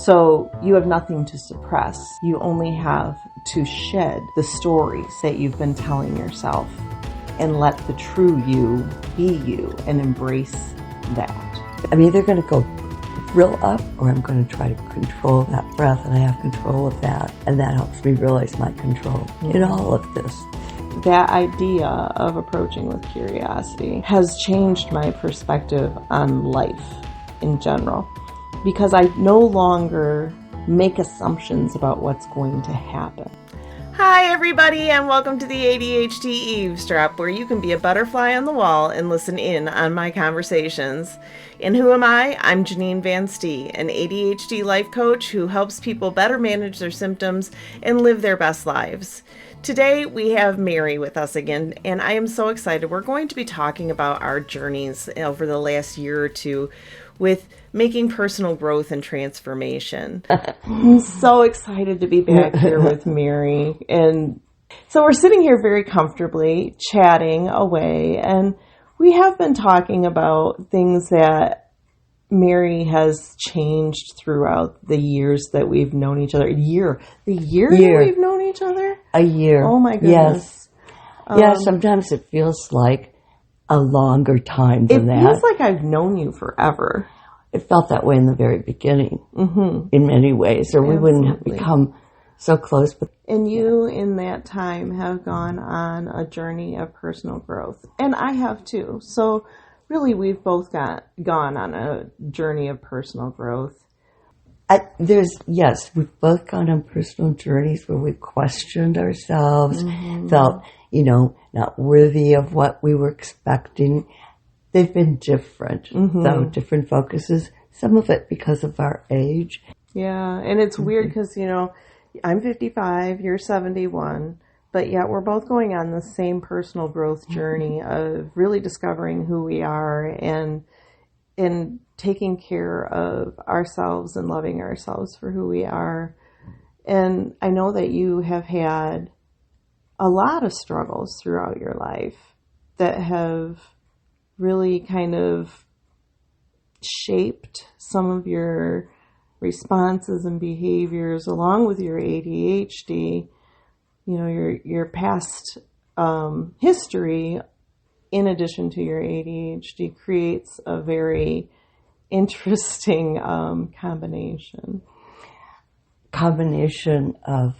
So you have nothing to suppress. You only have to shed the stories that you've been telling yourself and let the true you be you and embrace that. I'm either going to go real up or I'm going to try to control that breath, and I have control of that. And that helps me realize my control in all of this. That idea of approaching with curiosity has changed my perspective on life in general, because I no longer make assumptions about what's going to happen. Hi, everybody, and welcome to the ADHD Eavesdrop, where you can be a butterfly on the wall and listen in on my conversations. And who am I? I'm Janine Van Stee, an ADHD life coach who helps people better manage their symptoms and live their best lives. Today, we have Mary with us again, and I am so excited. We're going to be talking about our journeys over the last year or two with making personal growth and transformation. I'm so excited to be back here with Mary. And so we're sitting here very comfortably, chatting away, and we have been talking about things that Mary has changed throughout the years that we've known each other. The year that we've known each other? A year. Oh my goodness. Yes, sometimes it feels like a longer time than that. It feels like I've known you forever. It felt that way in the very beginning, in many ways, or we wouldn't have become so close. And you, in that time, have gone on a journey of personal growth. And I have too. So really, we've both gone on a journey of personal growth. We've both gone on personal journeys where we questioned ourselves, felt, not worthy of what we were expecting. They've been different, though, different focuses, some of it because of our age. Yeah, and it's weird because, I'm 55, you're 71, but yet we're both going on the same personal growth journey of really discovering who we are and taking care of ourselves and loving ourselves for who we are. And I know that you have had a lot of struggles throughout your life that have really kind of shaped some of your responses and behaviors along with your ADHD. Your past history, in addition to your ADHD, creates a very interesting combination of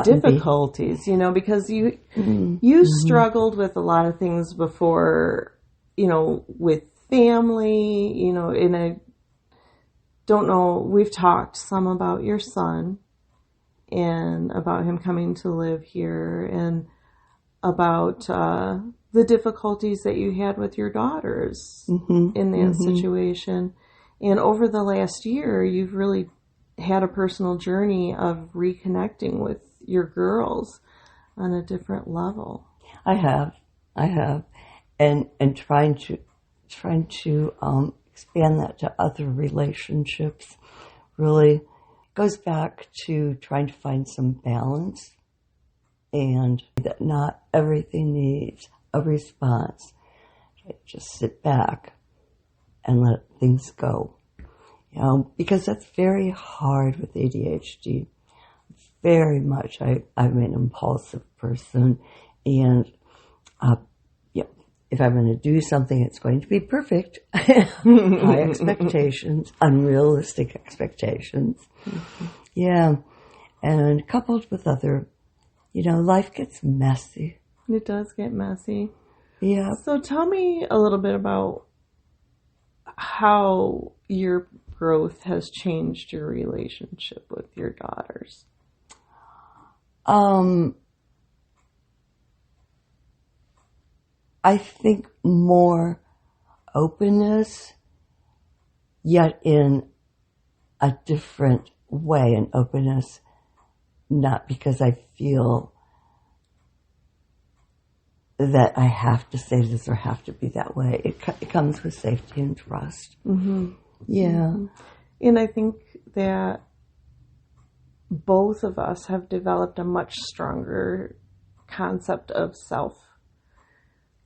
difficulties, because you struggled with a lot of things before, with family, and I don't know, we've talked some about your son and about him coming to live here and about the difficulties that you had with your daughters in that situation. And over the last year, you've really had a personal journey of reconnecting with your girls on a different level. I have, and trying to expand that to other relationships. Really goes back to trying to find some balance, and that not everything needs a response. Just sit back and let things go. Because that's very hard with ADHD. Very much. I'm an impulsive person, and if I'm going to do something, it's going to be perfect. High expectations, unrealistic expectations. Yeah, and coupled with other, life gets messy. It does get messy. Yeah. So tell me a little bit about how your growth has changed your relationship with your daughters. I think more openness, yet in a different way. An openness, not because I feel that I have to say this or have to be that way. It comes with safety and trust. Yeah. And I think that both of us have developed a much stronger concept of self.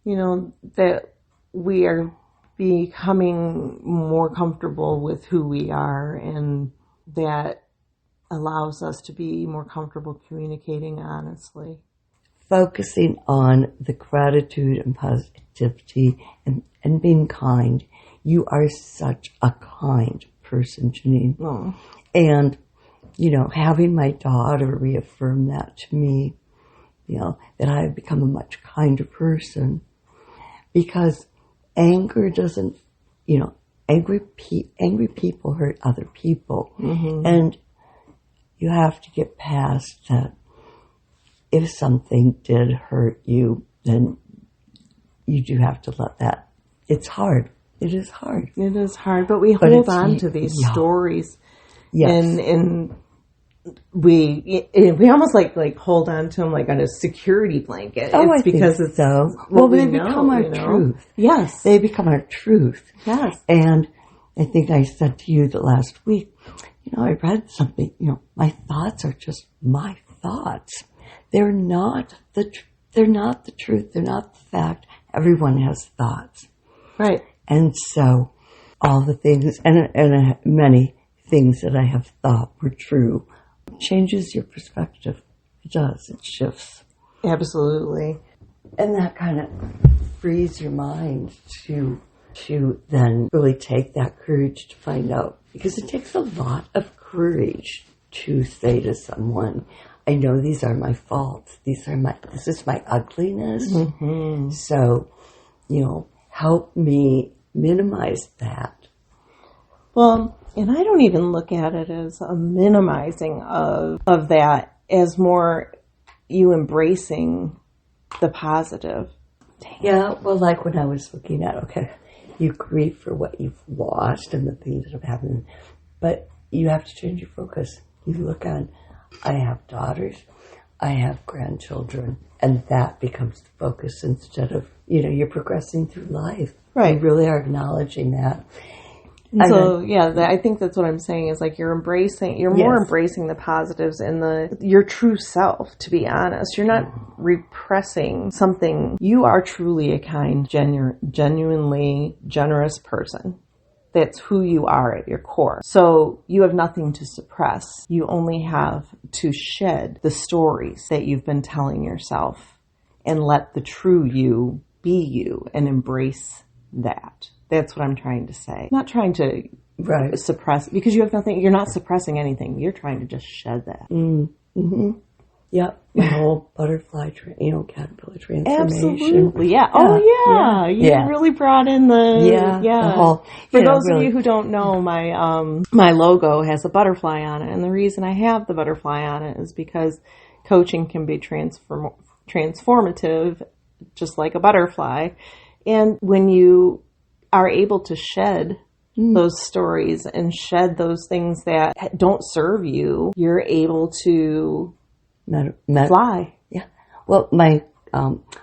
That we are becoming more comfortable with who we are and that allows us to be more comfortable communicating honestly? Focusing on the gratitude and positivity and being kind. You are such a kind person, Janine. Oh. And, having my daughter reaffirm that to me, that I have become a much kinder person. Because anger doesn't, angry people hurt other people. Mm-hmm. And you have to get past that. If something did hurt you, then you do have to let that. It's hard. It is hard. It is hard, but we hold on to these stories. Yes. And we almost like hold on to them like on a security blanket. Oh, it's I because think it's so. Well, They become our truth. Yes. They become our truth. Yes. And I think I said to you the last week, I read something, my thoughts are just my thoughts. They're not the truth. They're not the fact. Everyone has thoughts. Right. And so all the things, and many things that I have thought were true, changes your perspective. It does. It shifts. Absolutely. And that kind of frees your mind to then really take that courage to find out. Because it takes a lot of courage to say to someone, I know these are my faults. This is my ugliness. Mm-hmm. So, help me minimize that. Well, and I don't even look at it as a minimizing of that, as more you embracing the positive. Yeah, well, like when I was looking at, you grieve for what you've lost and the things that have happened, but you have to change your focus. You look on, I have daughters, I have grandchildren, and that becomes the focus instead of, you're progressing through life. Right. You really are acknowledging that. So, I think that's what I'm saying is like you're more embracing the positives and your true self, to be honest. You're not repressing something. You are truly a kind, genuinely generous person. That's who you are at your core. So you have nothing to suppress. You only have to shed the stories that you've been telling yourself and let the true you be you and embrace that. That's what I'm trying to say. I'm not trying to suppress, because you have nothing, you're not suppressing anything. You're trying to just shed that. Mm-hmm. Yep. The whole butterfly, caterpillar transformation. Absolutely. Yeah. Oh, yeah. You really brought in the whole, For those of you who don't know, my logo has a butterfly on it. And the reason I have the butterfly on it is because coaching can be transformative, just like a butterfly. And when you are able to shed those stories and shed those things that don't serve you, you're able to fly. Yeah. Well, I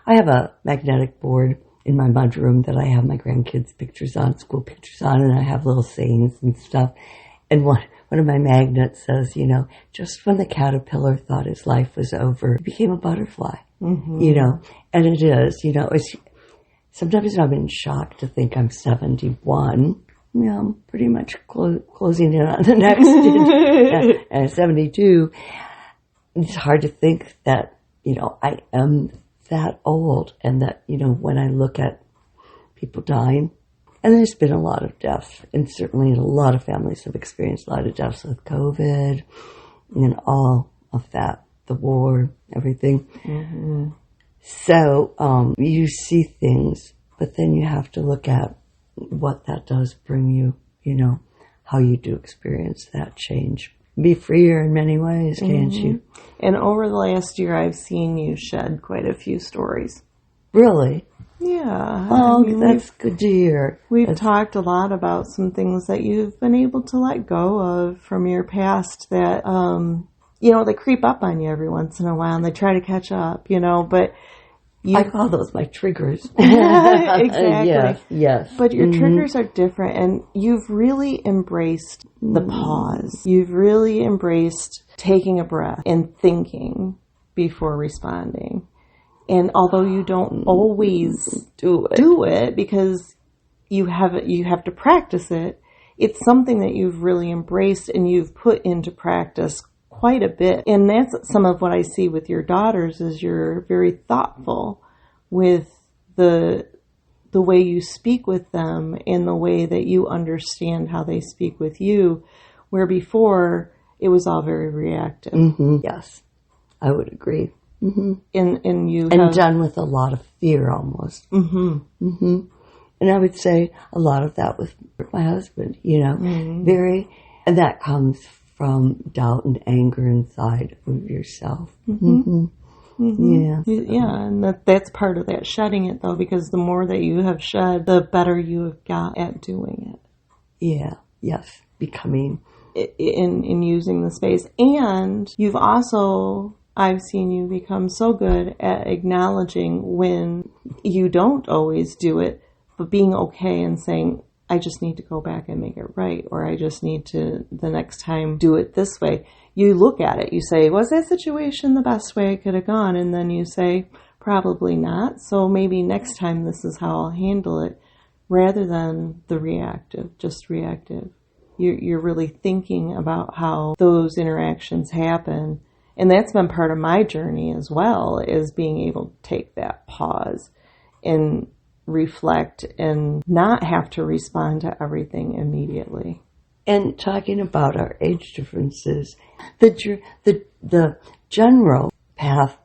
have a magnetic board in my mudroom that I have my grandkids' pictures on, school pictures on, and I have little sayings and stuff. And one of my magnets says, just when the caterpillar thought his life was over, he became a butterfly. Mm-hmm. And it is, sometimes I've been shocked to think I'm 71. I'm pretty much closing in on the next and 72. It's hard to think that, I am that old, and that, when I look at people dying, and there's been a lot of deaths, and certainly a lot of families have experienced a lot of deaths with COVID and all of that, the war, everything. Mm-hmm. So you see things, but then you have to look at what that does bring you, how you do experience that change. Be freer in many ways, can't you? And over the last year, I've seen you shed quite a few stories. Really? Yeah. Oh, that's good to hear. We've talked a lot about some things that you've been able to let go of from your past that, they creep up on you every once in a while and they try to catch up, but I call those my triggers. Exactly. Yes. But your triggers are different, and you've really embraced the pause. You've really embraced taking a breath and thinking before responding. And although you don't always do it because you have to practice it, it's something that you've really embraced and you've put into practice quite a bit. And that's some of what I see with your daughters, is you're very thoughtful with the way you speak with them and the way that you understand how they speak with you, where before it was all very reactive. Mm-hmm. Yes, I would agree. Mm-hmm. And done with a lot of fear almost. Mm-hmm. Mm-hmm. And I would say a lot of that with my husband, and that comes from doubt and anger inside of yourself. Mm-hmm. Mm-hmm. Yeah, and that's part of that shedding it, though, because the more that you have shed, the better you have got at doing it. Yeah, yes, becoming. In using the space. And you've also, I've seen you become so good at acknowledging when you don't always do it, but being okay and saying, I just need to go back and make it right, or I just need to, the next time, do it this way. You look at it, you say, was that situation the best way it could have gone? And then you say, probably not. So maybe next time this is how I'll handle it, rather than the reactive, just reactive. You're really thinking about how those interactions happen. And that's been part of my journey as well, is being able to take that pause and reflect and not have to respond to everything immediately. And talking about our age differences, the general path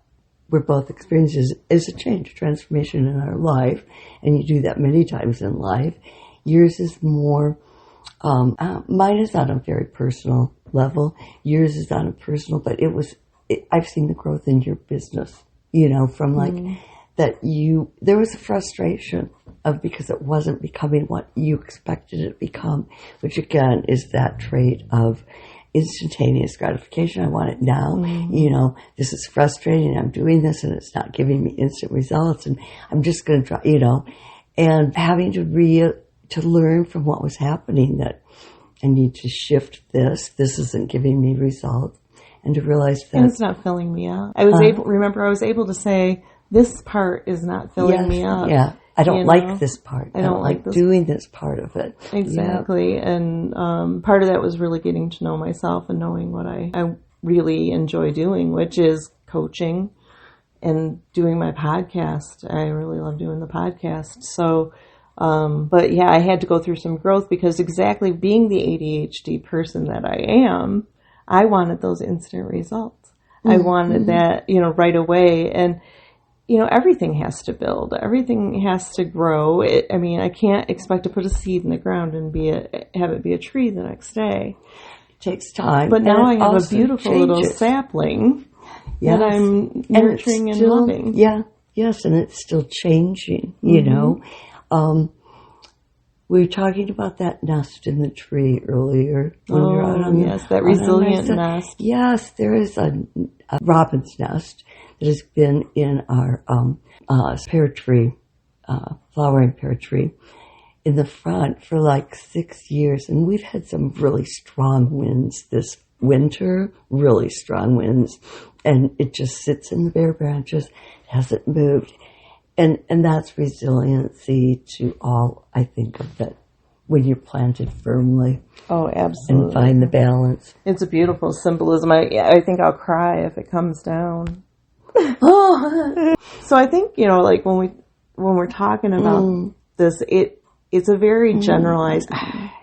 we're both experiencing is a change, transformation in our life. And you do that many times in life. Yours is more... mine is on a very personal level. Yours is on a personal, but I've seen the growth in your business, from there was a frustration because it wasn't becoming what you expected it to become, which again is that trait of instantaneous gratification. I want it now. Mm-hmm. This is frustrating. I'm doing this and it's not giving me instant results, and I'm just going to try, and having to learn from what was happening that I need to shift this. This isn't giving me results. And to realize that... And it's not filling me up. I was able to say, this part is not filling me up. Yeah. I don't like this part. I don't like doing this part of it. Exactly. Yep. And part of that was really getting to know myself and knowing what I really enjoy doing, which is coaching and doing my podcast. I really love doing the podcast. So... but yeah, I had to go through some growth, because exactly being the ADHD person that I am, I wanted those instant results. Mm-hmm. I wanted that, right away. And, everything has to build. Everything has to grow. I can't expect to put a seed in the ground and have it be a tree the next day. It takes time. But now I have a beautiful little sapling that I'm nurturing and loving. Yeah. Yes. And it's still changing, we were talking about that nest in the tree earlier. That resilient nest. Yes, there is a robin's nest that has been in our pear tree, flowering pear tree, in the front for like 6 years. And we've had some really strong winds this winter, really strong winds. And it just sits in the bare branches, hasn't moved. And that's resiliency to all, I think, of that when you're planted firmly. Oh, absolutely. And find the balance. It's a beautiful symbolism. I think I'll cry if it comes down. So I think, when we're talking about this, it's a very generalized,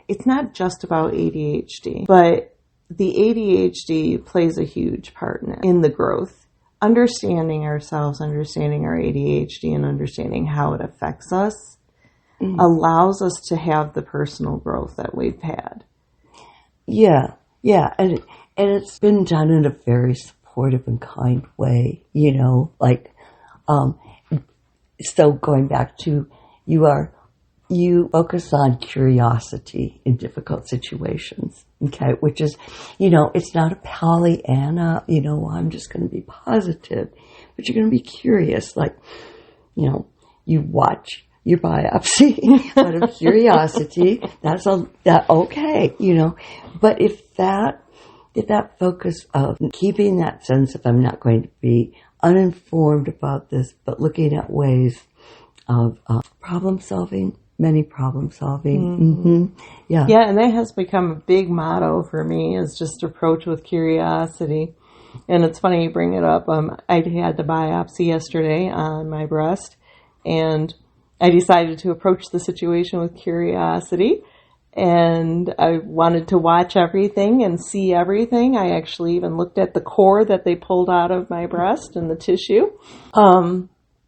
it's not just about ADHD, but the ADHD plays a huge part in the growth. Understanding ourselves, understanding our ADHD, and understanding how it affects us allows us to have the personal growth that we've had. Yeah. And it's been done in a very supportive and kind way, so going back to you focus on curiosity in difficult situations, okay? Which is, it's not a Pollyanna, I'm just going to be positive, but you're going to be curious. Like, you watch your biopsy out of curiosity. That's okay, But if that focus of keeping that sense of I'm not going to be uninformed about this, but looking at ways of problem solving, many problem solving. Yeah. Yeah, and that has become a big motto for me, is just approach with curiosity. And it's funny you bring it up. I had the biopsy yesterday on my breast, and I decided to approach the situation with curiosity. And I wanted to watch everything and see everything. I actually even looked at the core that they pulled out of my breast and the tissue.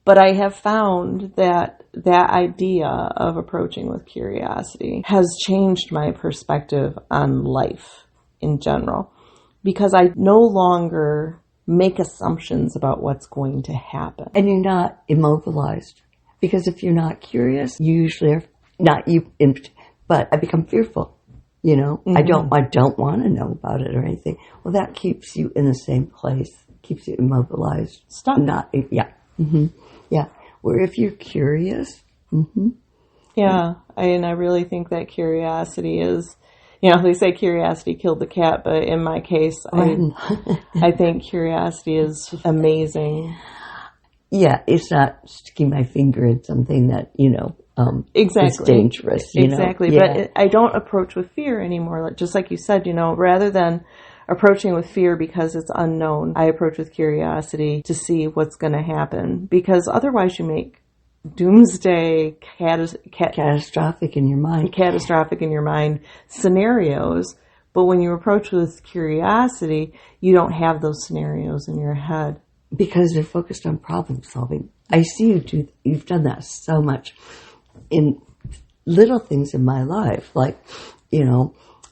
But I have found that that idea of approaching with curiosity has changed my perspective on life in general, because I no longer make assumptions about what's going to happen. And you're not immobilized, because if you're not curious, you usually are not you. But I become fearful. You know, I don't want to know about it or anything. Well, that keeps you in the same place, keeps you immobilized. Stuck. Yeah. Where if you're curious. Yeah. And I really think that curiosity is, they say curiosity killed the cat, but in my case, I think curiosity is amazing. Yeah, it's not sticking my finger in something that, exactly. is dangerous. Exactly. Yeah. But I don't approach with fear anymore. Just like you said, rather than approaching with fear because it's unknown, I approach with curiosity to see what's going to happen, because otherwise you make doomsday catastrophic in your mind scenarios. But when you approach with curiosity, you don't have those scenarios in your head, because they're focused on problem solving. I see you've done that so much in little things in my life, like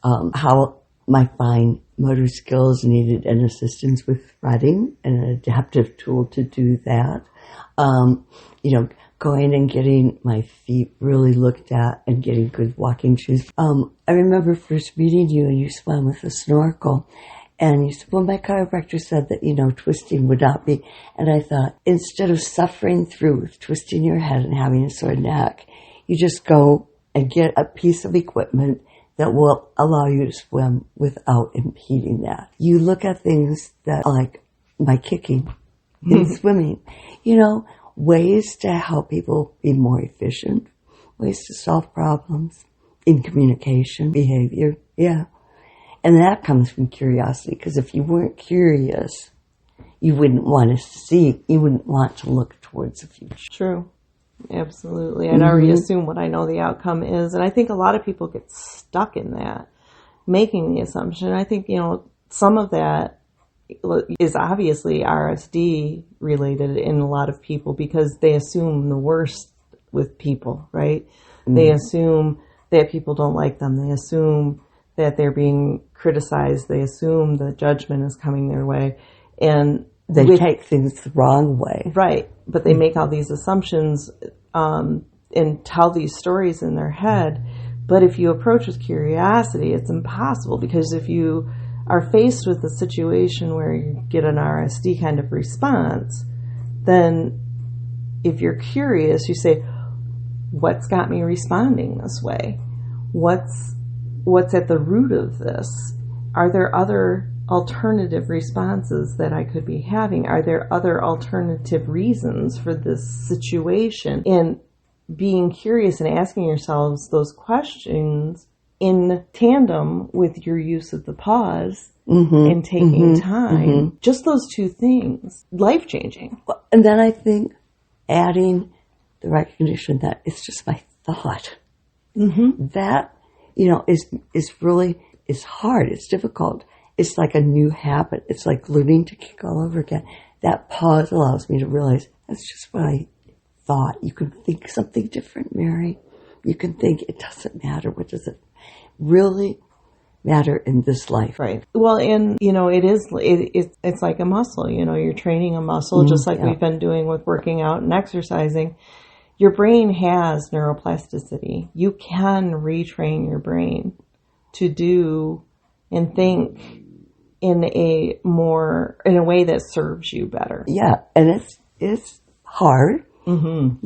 how my fine motor skills needed an assistance with threading and an adaptive tool to do that. Going and getting my feet really looked at and getting good walking shoes. I remember first meeting you, and you swam with a snorkel. And you said, well, my chiropractor said that, twisting would not be. And I thought, instead of suffering through with twisting your head and having a sore neck, you just go and get a piece of equipment that will allow you to swim without impeding that. You look at things that, like my kicking in swimming, ways to help people be more efficient, ways to solve problems in communication, behavior. Yeah. And that comes from curiosity, because if you weren't curious, you wouldn't want to look towards the future. True. Absolutely. I'd already assume what I know the outcome is. And I think a lot of people get stuck in that, making the assumption. I think, some of that is obviously RSD related in a lot of people, because they assume the worst with people, right? They assume that people don't like them. They assume that they're being criticized. They assume that judgment is coming their way. And they take things the wrong way. Right. But they make all these assumptions and tell these stories in their head. But if you approach with curiosity, it's impossible, because if you are faced with a situation where you get an RSD kind of response, then if you're curious, you say, what's got me responding this way? What's at the root of this? Are there other alternative responses that I could be having? Are there other alternative reasons for this situation? And being curious and asking yourselves those questions in tandem with your use of the pause and taking time, just those two things, life-changing. And then I think adding the recognition that it's just my thought. That, is hard. It's difficult. It's like a new habit. It's like learning to kick all over again. That pause allows me to realize that's just what I thought. You can think something different, Mary. You can think it doesn't matter. What does it really matter in this life? Right. Well, and, it's like a muscle. You're training a muscle, just like we've been doing with working out and exercising. Your brain has neuroplasticity. You can retrain your brain to do and think in a way that serves you better. Yeah, and it's hard, and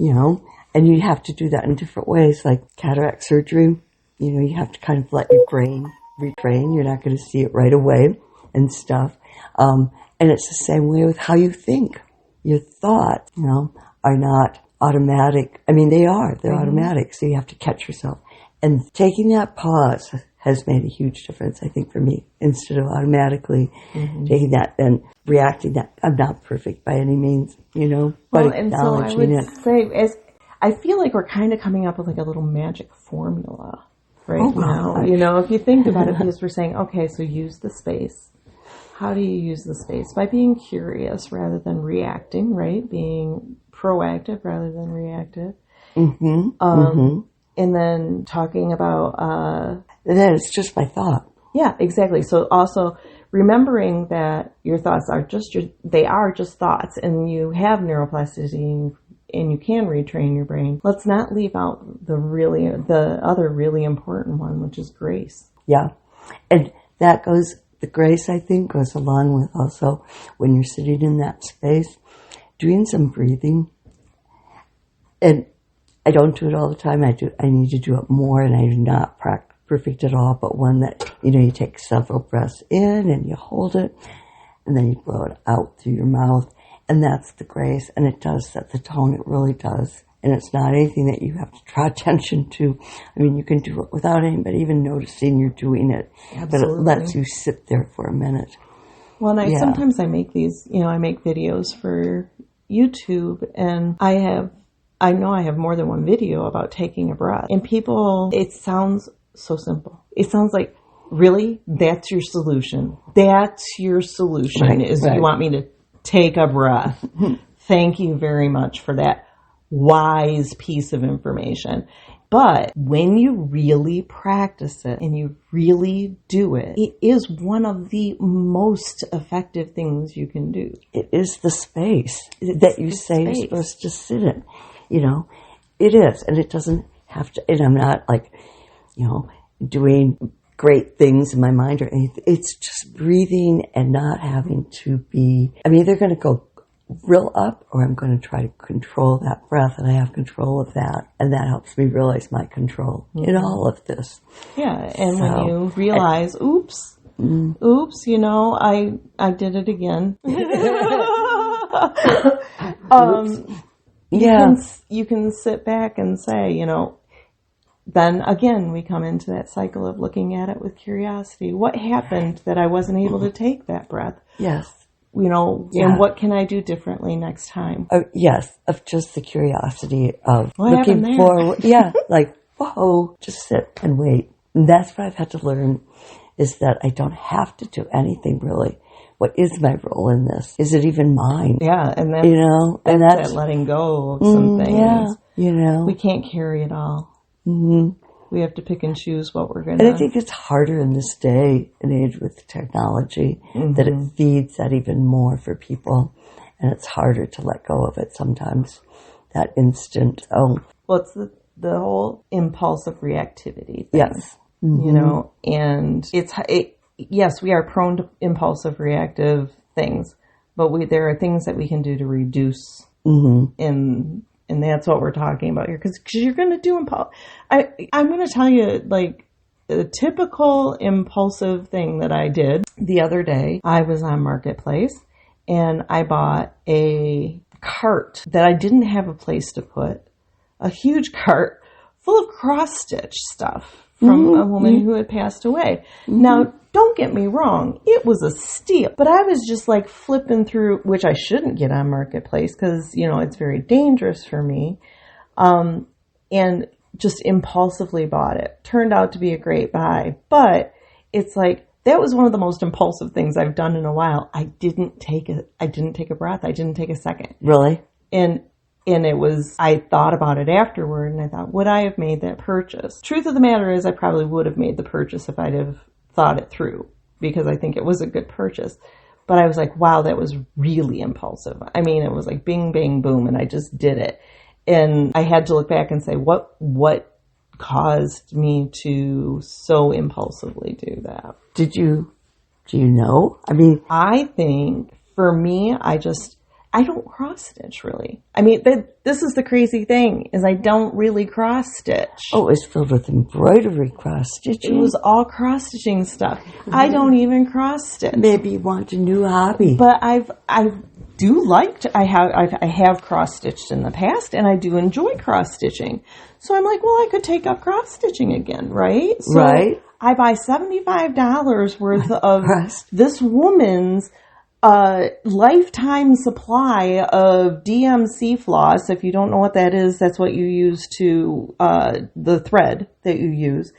you have to do that in different ways, like cataract surgery. You have to kind of let your brain retrain. You're not going to see it right away and stuff. And it's the same way with how you think. Your thoughts, are not automatic. I mean, they're automatic. So you have to catch yourself. And taking that pause has made a huge difference, I think, for me, instead of automatically taking that and reacting that. I'm not perfect by any means, but acknowledging it. Say, I feel like we're kind of coming up with like a little magic formula right now. If you think about it, because we're saying, okay, so use the space. How do you use the space? By being curious rather than reacting, right? Being proactive rather than reactive. And then talking about... then it's just my thought. Yeah, exactly. So also remembering that your thoughts are just thoughts, and you have neuroplasticity and you can retrain your brain. Let's not leave out the other really important one, which is grace. Yeah. And the grace, I think, goes along with also when you're sitting in that space, doing some breathing. And I don't do it all the time. I need to do it more, and I do not practice perfect at all, but one that, you take several breaths in and you hold it, and then you blow it out through your mouth. And that's the grace, and it does set the tone. It really does. And it's not anything that you have to draw attention to. I mean, you can do it without anybody even noticing you're doing it. Absolutely. But it lets you sit there for a minute. Well, and sometimes I make these, I make videos for YouTube, and I know I have more than one video about taking a breath. And it sounds so simple. It sounds like, really? That's your solution? That's your solution, right. You want me to take a breath. Thank you very much for that wise piece of information. But when you really practice it and you really do it, it is one of the most effective things you can do. It is the space that you say you're supposed to sit in. It is. And it doesn't have to, and I'm not like, doing great things in my mind or anything. It's just breathing and not having to be, I'm either going to go real up or I'm going to try to control that breath, and I have control of that. And that helps me realize my control in all of this. Yeah. And when you realize, oops, I did it again. You can sit back and say, then again, we come into that cycle of looking at it with curiosity. What happened that I wasn't able to take that breath? Yes. And what can I do differently next time? Yes, of just the curiosity of what looking forward. Yeah, like, whoa, just sit and wait. And that's what I've had to learn, is that I don't have to do anything really. What is my role in this? Is it even mine? Yeah, and then and that's that letting go of some things. Yeah, we can't carry it all. We have to pick and choose what we're going to. And I think it's harder in this day and age with technology that it feeds that even more for people, and it's harder to let go of it sometimes. That instant. Well, it's the whole impulsive reactivity thing. Yes, and yes, we are prone to impulsive reactive things, but there are things that we can do to reduce and that's what we're talking about here. Because you're going to do I'm going to tell you, like, the typical impulsive thing that I did the other day. I was on Marketplace and I bought a cart that I didn't have a place to put. A huge cart full of cross-stitch stuff from a woman who had passed away. Now, don't get me wrong, it was a steal. But I was just like flipping through, which I shouldn't get on Marketplace because, it's very dangerous for me. And just impulsively bought it. Turned out to be a great buy. But it's like, that was one of the most impulsive things I've done in a while. I didn't take a breath. I didn't take a second. Really? And it was, I thought about it afterward and I thought, would I have made that purchase? Truth of the matter is I probably would have made the purchase if I'd have thought it through, because I think it was a good purchase. But I was like, wow, that was really impulsive. I mean, it was like bing, bang, boom, and I just did it. And I had to look back and say, what caused me to so impulsively do that? Do you know? I mean, I think for me, I don't cross stitch really. I mean, this is the crazy thing, is I don't really cross stitch. Oh, it's filled with embroidery cross stitching. It was all cross stitching stuff. I don't even cross stitch. Maybe you want a new hobby. But I've do like to, I have cross stitched in the past, and I do enjoy cross stitching. So I'm like, well, I could take up cross stitching again, right? So Right. I buy $75 worth of Cross. this woman's lifetime supply of DMC floss. If you don't know what that is, that's what you use to the thread that you use.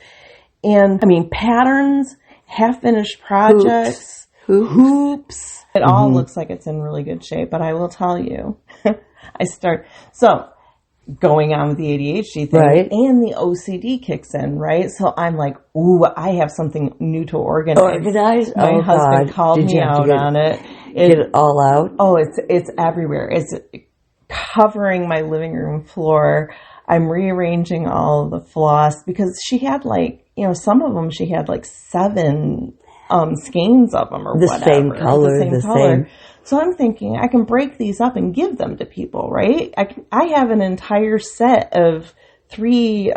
And I mean, patterns, half-finished projects, hoops. It all looks like it's in really good shape, but I will tell you, going on with the ADHD thing, Right. and the OCD kicks in, right? So I'm like, ooh, I have something new to organize. Organize? My Oh, husband God. called Did me you have to out on it. Get it all out? Oh, it's everywhere. It's covering my living room floor. I'm rearranging all of the floss because she had some of them she had 7 skeins of them or The whatever. same color, the same. So I'm thinking I can break these up and give them to people, right? I have an entire set of 3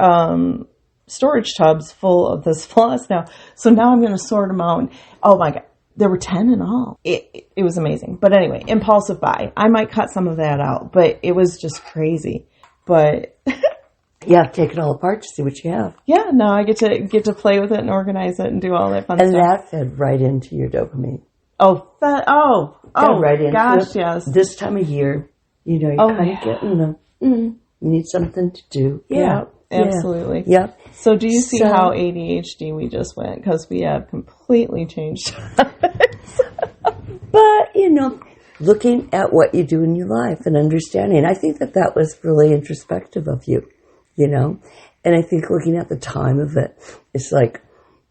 storage tubs full of this floss now. So now I'm going to sort them out. Oh my God. There were 10 in all. It was amazing. But anyway, impulsive buy. I might cut some of that out, but it was just crazy. But yeah, take it all apart to see what you have. yeah, no, I get to play with it and organize it and do all that fun And stuff. that fed right into your dopamine. Right into gosh, it. yes. This time of year, you're kind of getting the, you need something to do. Yeah, absolutely. Yep. So do you see how ADHD we just went? Because we have completely changed. But, looking at what you do in your life and understanding, I think that was really introspective of you, and I think looking at the time of it, it's like,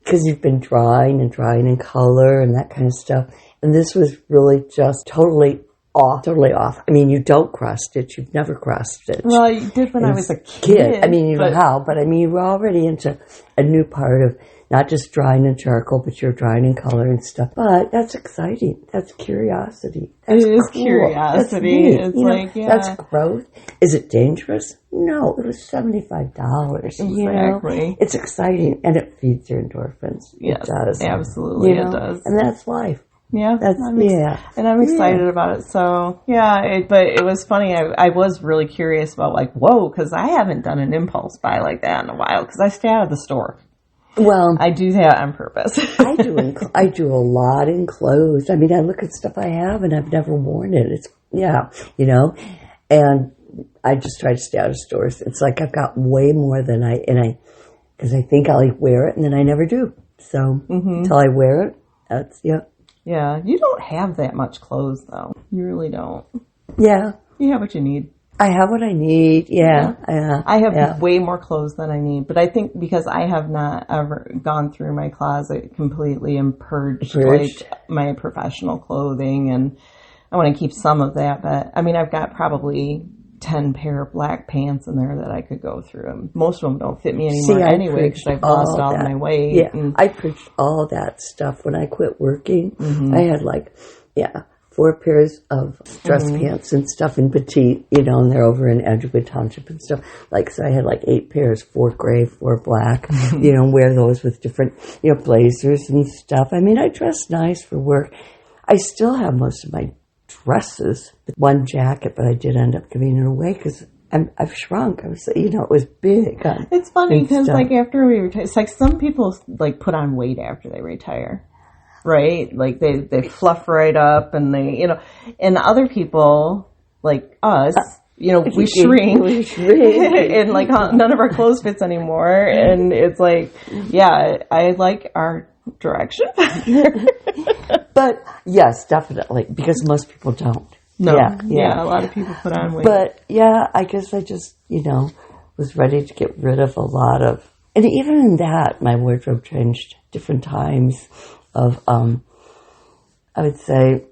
because you've been drawing in color and that kind of stuff, and this was really just totally off. I mean, you don't cross stitch. You've never cross stitched. Well, you did when I was a kid. I mean, you know how, but I mean, you were already into a new part of not just drawing in charcoal, but you're drawing in color and stuff. But that's exciting. That's curiosity. That's it is cool. curiosity. That's It's that's growth. Is it dangerous? No, it was $75. Exactly. It's exciting, and it feeds your endorphins. Yes, it does. absolutely, it does. And that's life. Yeah, And I'm excited about it. So but it was funny. I was really curious about whoa, because I haven't done an impulse buy like that in a while because I stay out of the store. Well, I do that on purpose. I do a lot in clothes. I mean, I look at stuff I have and I've never worn it. It's and I just try to stay out of stores. It's like I've got way more than because I think I'll wear it and then I never do. So until I wear it, that's Yeah, you don't have that much clothes, though. You really don't. Yeah. You have what you need. I have what I need, I have way more clothes than I need, but I think because I have not ever gone through my closet completely and purged. My professional clothing, and I want to keep some of that, but I mean, I've got probably 10 pair of black pants in there that I could go through. And most of them don't fit me anymore anyway because I've lost all my weight. Yeah, I purged all that stuff when I quit working. I had 4 pairs of dress pants and stuff in petite, and they're over in Edgewood Township and stuff. So I had 8 pairs, 4 gray, 4 black, wear those with different, blazers and stuff. I mean, I dress nice for work. I still have most of my dresses, one jacket, but I did end up giving it away because I've shrunk. I was, it was big. It's funny because after we retire, it's some people put on weight after they retire. Right? They fluff right up and they, and other people like us, we shrink and none of our clothes fits anymore. And it's I like our direction. But yes, definitely, because most people don't. No. Yeah. A lot of people put on weight. But I guess I just, was ready to get rid of a lot of, and even in that, my wardrobe changed different times. I would say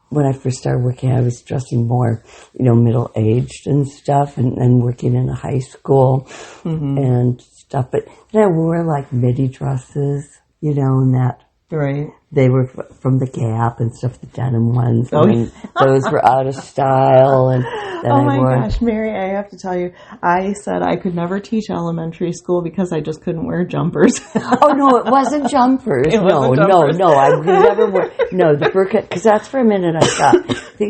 when I first started working, I was dressing more, middle-aged and stuff, and working in a high school and stuff. But then I wore midi dresses, and that. Right. they were from the Gap and stuff, the denim ones. Oh, and those were out of style. And then oh my gosh, Mary, I have to tell you, I said I could never teach elementary school because I just couldn't wear jumpers. Oh, no, it wasn't jumpers. No, I never wore, no, the burqa, because that's for a minute I thought,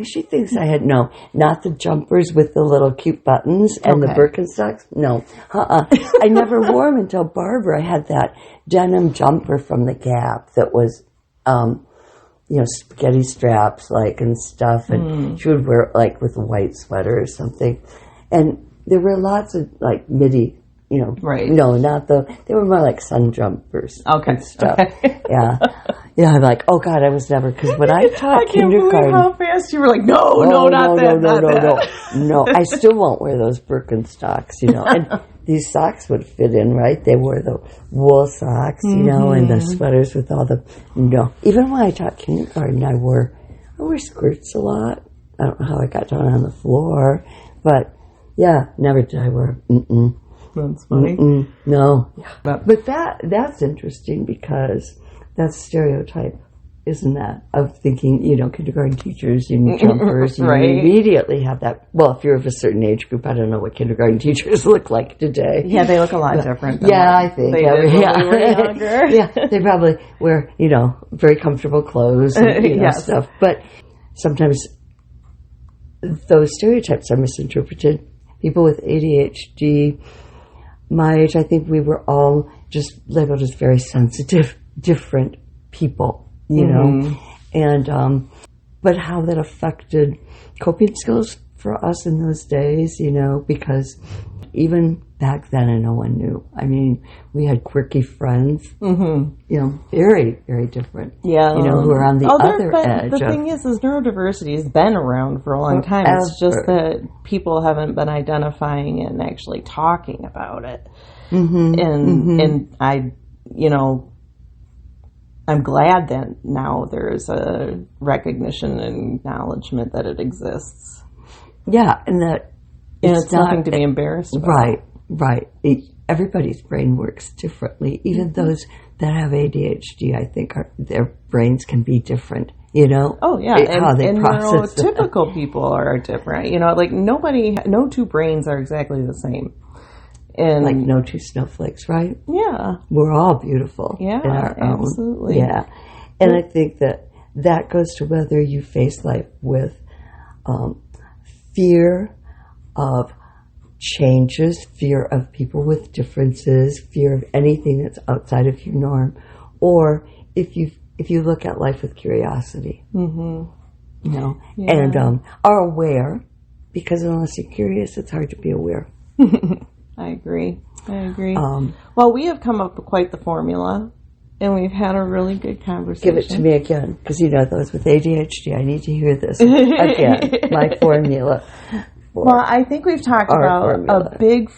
she thinks I had, no, not the jumpers with the little cute buttons and the Birkenstocks. No, I never wore them until Barbara had that denim jumper from the Gap that was, spaghetti straps, like, and stuff, and she would wear it, like, with a white sweater or something. And there were lots of, like, midi, right. No, not they were more like sun jumpers and stuff. Okay. Yeah. Yeah, I'm like, oh God, I was never, because when I taught kindergarten. I can't believe how fast you were like, No, I still won't wear those Birkenstocks, and these socks would fit in, right? They wore the wool socks, and the sweaters with all the, Even when I taught kindergarten, I wore skirts a lot. I don't know how I got down on the floor, but yeah, never did I wear, That's funny. No. But that's interesting because that's stereotype, isn't that? Of thinking, kindergarten teachers in jumpers, right. You immediately have that. Well, if you're of a certain age group, I don't know what kindergarten teachers look like today. Yeah, they look a lot different. Yeah, I think. They did when we were younger. Yeah, they probably wear, very comfortable clothes and stuff. But sometimes those stereotypes are misinterpreted. People with ADHD, my age, I think we were all just labeled as very sensitive, different people, and but how that affected coping skills for us in those days, because even back then no one knew. I mean, we had quirky friends, very, very different, who were on the other edge. The thing is neurodiversity has been around for a long time. It's just that people haven't been identifying it and actually talking about it. And I, I'm glad that now there's a recognition and acknowledgement that it exists. Yeah, and that it's nothing to be embarrassed about. Right. Everybody's brain works differently. Even those that have ADHD, I think, their brains can be different. Oh yeah, how they process neurotypical people are different. Like no two brains are exactly the same. And like no two snowflakes, right? Yeah. We're all beautiful. Yeah, in our absolutely. Own. Yeah. And I think that goes to whether you face life with fear of changes, fear of people with differences, fear of anything that's outside of your norm, or if you look at life with curiosity, and are aware, because unless you're curious, it's hard to be aware. I agree. Well, we have come up with quite the formula, and we've had a really good conversation. Give it to me again, because those with ADHD, I need to hear this again. My formula. Well, I think we've talked about a big,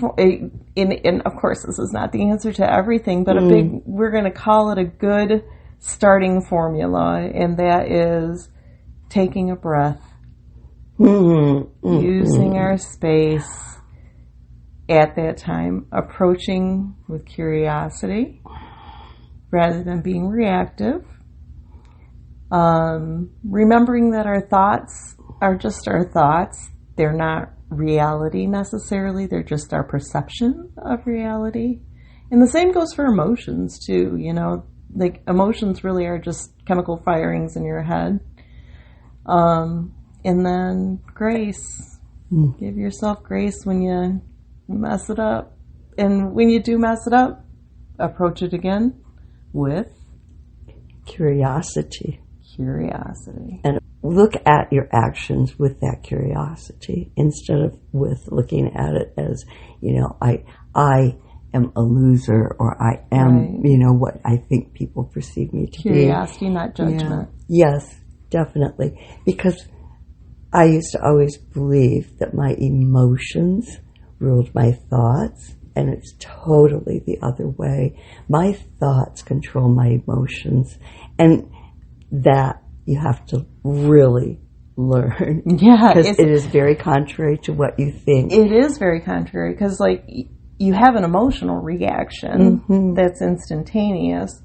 and of course this is not the answer to everything, but we're going to call it a good starting formula, and that is taking a breath, using our space at that time, approaching with curiosity rather than being reactive, remembering that our thoughts are just our thoughts. They're not reality necessarily. They're just our perception of reality. And the same goes for emotions too, like emotions really are just chemical firings in your head. And then grace. Give yourself grace when you mess it up. And when you do mess it up, approach it again with curiosity. And look at your actions with that curiosity instead of with looking at it as, I am a loser or I am, what I think people perceive me to be. Curiosity, not judgment. Yeah. Yes, definitely. Because I used to always believe that my emotions ruled my thoughts, and it's totally the other way. My thoughts control my emotions, and that you have to really learn. Yeah. Because it is very contrary to what you think. It is very contrary, because you have an emotional reaction that's instantaneous,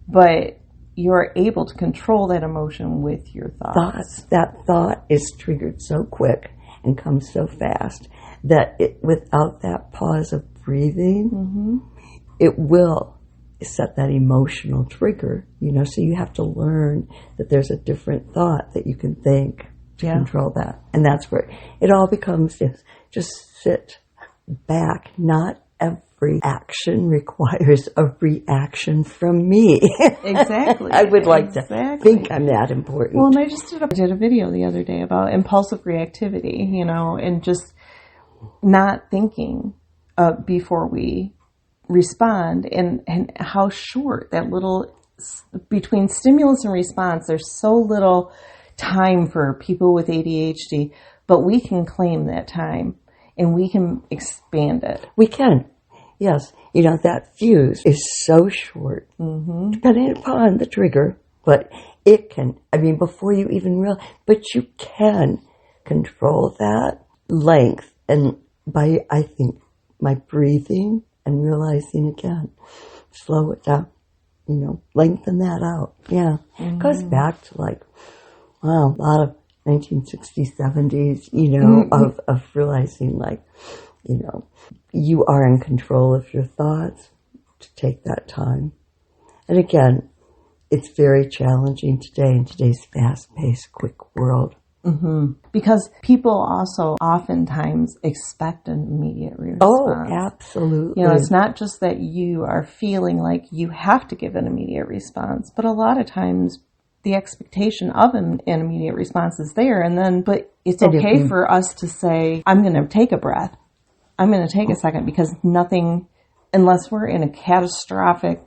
but you're able to control that emotion with your thoughts. That thought is triggered so quick and comes so fast that without that pause of breathing, it will set that emotional trigger, so you have to learn that there's a different thought that you can think to control that. And that's where it all becomes just sit back. Not every action requires a reaction from me. Exactly. I would like to think I'm that important. Well, and I just did a video the other day about impulsive reactivity, and just not thinking before we respond, and how short that little, between stimulus and response, there's so little time for people with ADHD, but we can claim that time and we can expand it. We can. Yes. That fuse is so short, depending upon the trigger, but it can, before you even realize, but you can control that length. And by, I think, my breathing and realizing again, slow it down, lengthen that out. Yeah. It goes back to a lot of 1960s, 70s, of realizing you are in control of your thoughts, to take that time. And again, it's very challenging today in today's fast-paced, quick world. Because people also oftentimes expect an immediate response. Oh, absolutely. It's not just that you are feeling like you have to give an immediate response, but a lot of times the expectation of an immediate response is there. But it's okay for us to say, I'm going to take a breath. I'm going to take a second, because nothing, unless we're in a catastrophic,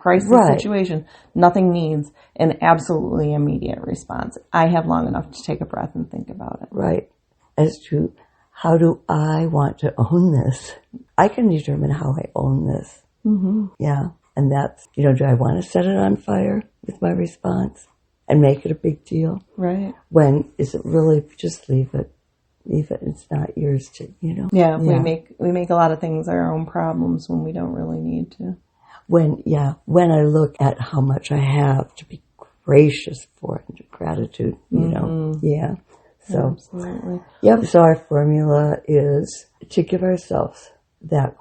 crisis situation, nothing needs an absolutely immediate response. I have long enough to take a breath and think about it. Right. As to how do I want to own this? I can determine how I own this. Yeah. And that's, do I want to set it on fire with my response and make it a big deal? Right. When is it really, just leave it. Leave it. It's not yours to, Yeah. We make a lot of things our own problems when we don't really need to. When I look at how much I have to be gracious for and gratitude, yeah. So, absolutely. Yep. So our formula is to give ourselves that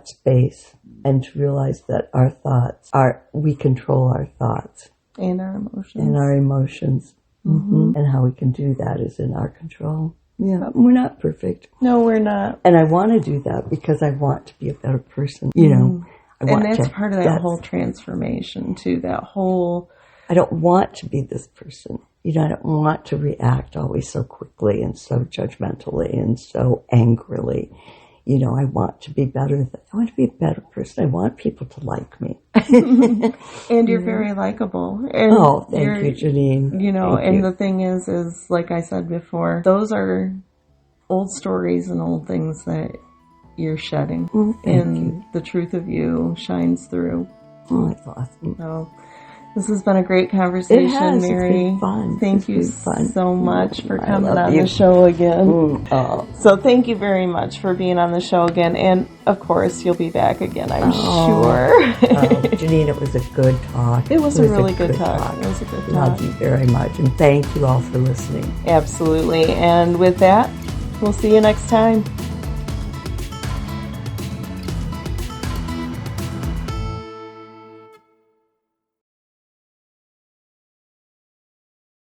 space and to realize that our thoughts we control our thoughts. And our emotions. And how we can do that is in our control. Yeah, we're not perfect. No, we're not. And I want to do that because I want to be a better person, And that's part of that whole transformation too, I don't want to be this person. I don't want to react always so quickly and so judgmentally and so angrily. I want to be better. I want to be a better person. I want people to like me. And you're very likable. And thank you, Janine. The thing is like I said before, those are old stories and old things that you're shedding. And the truth of you shines through. Oh, that's awesome. So, this has been a great conversation, it has. Mary. It's been fun. Thank you so much for coming on the show again. So thank you very much for being on the show again. And of course, you'll be back again, I'm sure. Janine, it was a good talk. It was a really good talk. It was a good talk. Love you very much. And thank you all for listening. Absolutely. And with that, we'll see you next time.